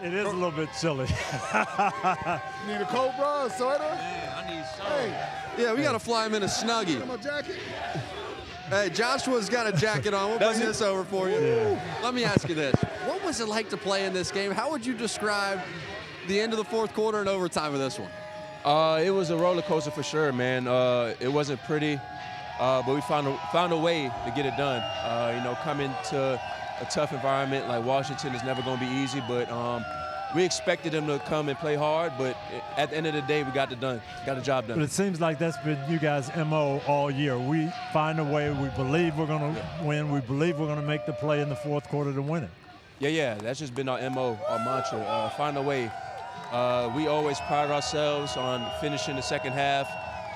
It is a little bit chilly. Need a coat, bro? A sweater? Man, I need some. Hey, Yeah, we got to fly him in a Snuggie. my jacket? Hey, Joshua's got a jacket on. We'll bring this over for you. Yeah. Let me ask you this. What was it like to play in this game? How would you describe the end of the fourth quarter and overtime of this one? It was a roller coaster for sure, man. It wasn't pretty, but we found a way to get it done. Coming to a tough environment like Washington is never going to be easy, but we expected them to come and play hard, but at the end of the day, we got the job done. But it seems like that's been you guys' MO all year. We find a way. We believe we're going to win. We believe we're going to make the play in the fourth quarter to win it. Yeah, that's just been our MO, our mantra. Find a way. We always pride ourselves on finishing the second half,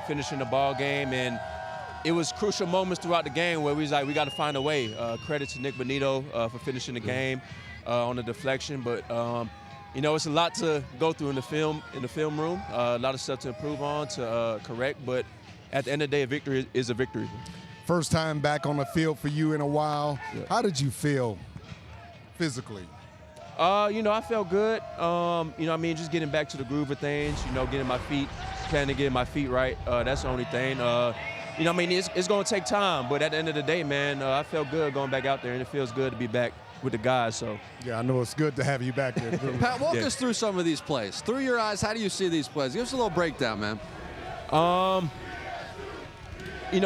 finishing the ball game, and it was crucial moments throughout the game where we was like, we got to find a way. Credit to Nick Bonito for finishing the game on the deflection, but it's a lot to go through in the film room. A lot of stuff to improve on, to correct, but at the end of the day, a victory is a victory. First time back on the field for you in a while. Yeah. How did you feel physically? I felt good. Just getting back to the groove of things, getting my feet, getting my feet right. That's the only thing. It's going to take time, but at the end of the day, man, I felt good going back out there, and it feels good to be back with the guys. So Yeah, I know it's good to have you back there. Pat, walk us through some of these plays. Through your eyes, how do you see these plays? Give us a little breakdown, man.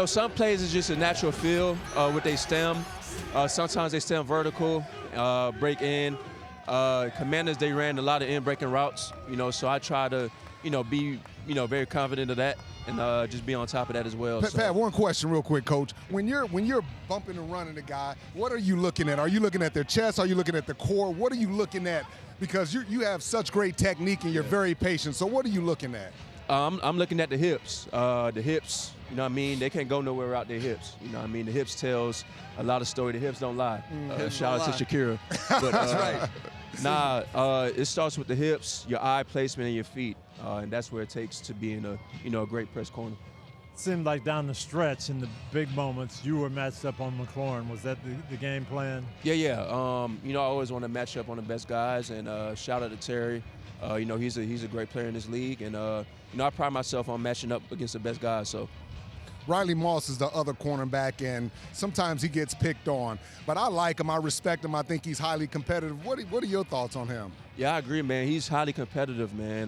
Some plays is just a natural feel with they stem. Sometimes they stem vertical, break in. Commanders, they ran a lot of in-breaking routes, so I try to, be, very confident of that and just be on top of that as well. Pat, one question real quick, Coach. When you're bumping and running a guy, what are you looking at? Are you looking at their chest? Are you looking at the core? What are you looking at? Because you have such great technique and you're very patient. So what are you looking at? I'm looking at the hips. The hips, they can't go nowhere without their hips. The hips tells a lot of story. The hips don't lie. Shout out to Shakira. But, That's right. It starts with the hips, your eye placement, and your feet. And that's where it takes to be in a great press corner. It seemed like down the stretch in the big moments, you were matched up on McLaurin. Was that the game plan? Yeah. I always want to match up on the best guys, and shout out to Terry. He's a great player in this league, and I pride myself on matching up against the best guys. So, Riley Moss is the other cornerback, and sometimes he gets picked on. But I like him. I respect him. I think he's highly competitive. What are your thoughts on him? Yeah, I agree, man. He's highly competitive, man.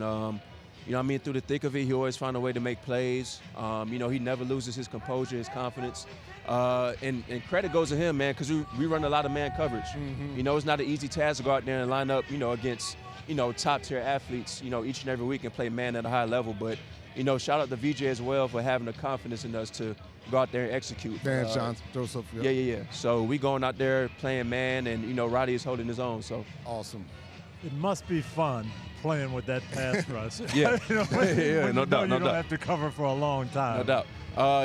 Through the thick of it, he always finds a way to make plays. He never loses his composure, his confidence. And credit goes to him, man, because we run a lot of man coverage. Mm-hmm. It's not an easy task to go out there and line up, against, top-tier athletes, each and every week and play man at a high level. But, shout out to VJ as well for having the confidence in us to go out there and execute. Dan Joseph. Yeah. So we going out there playing man, and, Roddy is holding his own. So awesome. It must be fun playing with that pass rush. Yeah. No doubt. You don't doubt. have to cover for a long time. No doubt.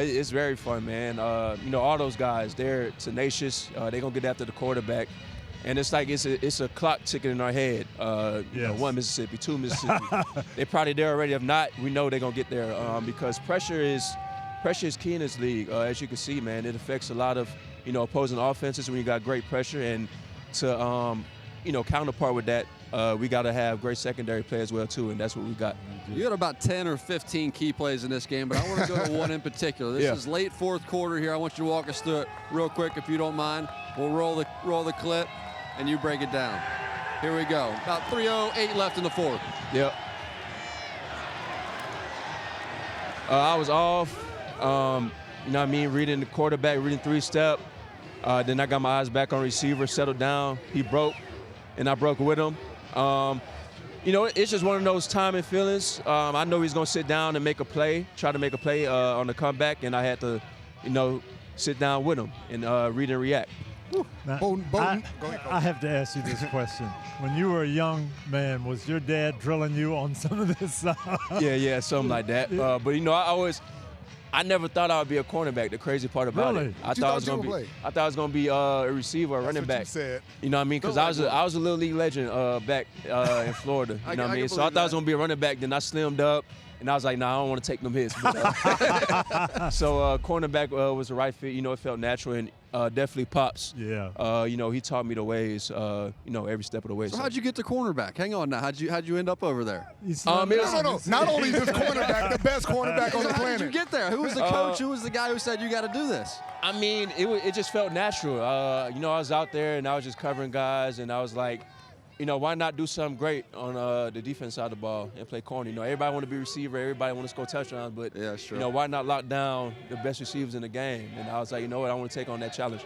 It's very fun, man. All those guys, they're tenacious. They're going to get after the quarterback. And it's like it's a clock ticking in our head. Yes. 1 Mississippi, 2 Mississippi. They're probably there already. If not, we know they're going to get there because pressure is key in this league. As you can see, man, it affects a lot of, opposing offenses when you got great pressure. And to, counterpart with that, we got to have great secondary play as well, too, and that's what we got. You got about 10 or 15 key plays in this game, but I want to go to one in particular. This is late fourth quarter here. I want you to walk us through it real quick, if you don't mind. We'll roll the clip, and you break it down. Here we go. About 3:08 left in the fourth. Yep. I was off, reading the quarterback, reading three-step. Then I got my eyes back on receiver, settled down. He broke, and I broke with him. It's just one of those timing feelings. I know he's going to sit down and try to make a play on the comeback, and I had to, sit down with him and read and react. Now, Bowden, go ahead, I have to ask you this question. When you were a young man, was your dad drilling you on some of this? Yeah, something like that. But I never thought I would be a cornerback. The crazy part about it, I thought I was going to be a receiver, a running back. You said. You know what I mean? Because I was a little league legend back in Florida. You know what I mean? So I thought I was going to be a running back. Then I slimmed up, and I was like, nah, I don't want to take them hits. But, so cornerback was the right fit. It felt natural. And definitely Pops. Yeah. You know, he taught me the ways, you know, every step of the way. So how'd you get to cornerback? Hang on now. How'd you end up over there? No. Not only just cornerback, the best cornerback on the How planet. did you get there? Who was the coach? Who was the guy who said you got to do this? I mean, it just felt natural. You know, I was out there and I was just covering guys, and I was like, you know, why not do something great on the defense side of the ball and play corner? You know, everybody want to be receiver, everybody want to score touchdowns, but yeah, sure. You know, why not lock down the best receivers in the game? And I was like, you know what, I want to take on that challenge.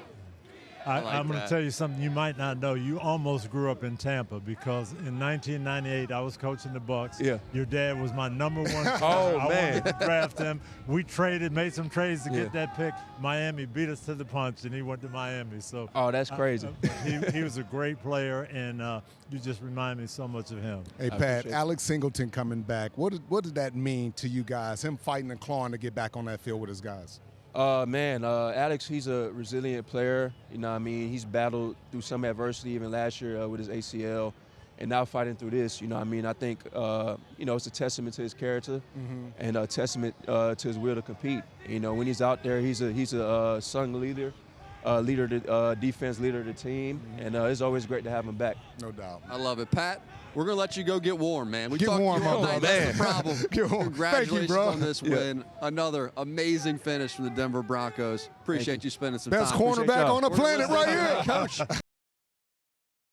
I'm going to tell you something you might not know. You almost grew up in Tampa because in 1998 I was coaching the Bucs. Yeah. Your dad was my number one. Oh, I man. wanted to draft him. We made some trades to get that pick. Miami beat us to the punch, and he went to Miami. So. Oh, that's crazy. He was a great player, and you just remind me so much of him. Hey, Pat, Alex Singleton coming back. What did that mean to you guys? Him fighting and clawing to get back on that field with his guys. Man, Alex, he's a resilient player. You know what I mean? He's battled through some adversity even last year with his ACL, and now fighting through this. You know what I mean? I think, you know, it's a testament to his character and a testament to his will to compete. You know, when he's out there, he's a sung leader. Defense leader of the team, and it's always great to have him back. No doubt. I love it. Pat, we're going to let you go get warm, man. We get talked warm, to you all my night. brother. That's the problem. Get warm. Congratulations Thank you, bro. on this win. Another amazing finish from the Denver Broncos. Appreciate you spending some Best time. cornerback on the planet right here. Coach.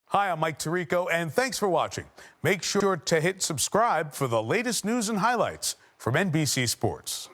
Hi, I'm Mike Tirico, and thanks for watching. Make sure to hit subscribe for the latest news and highlights from NBC Sports.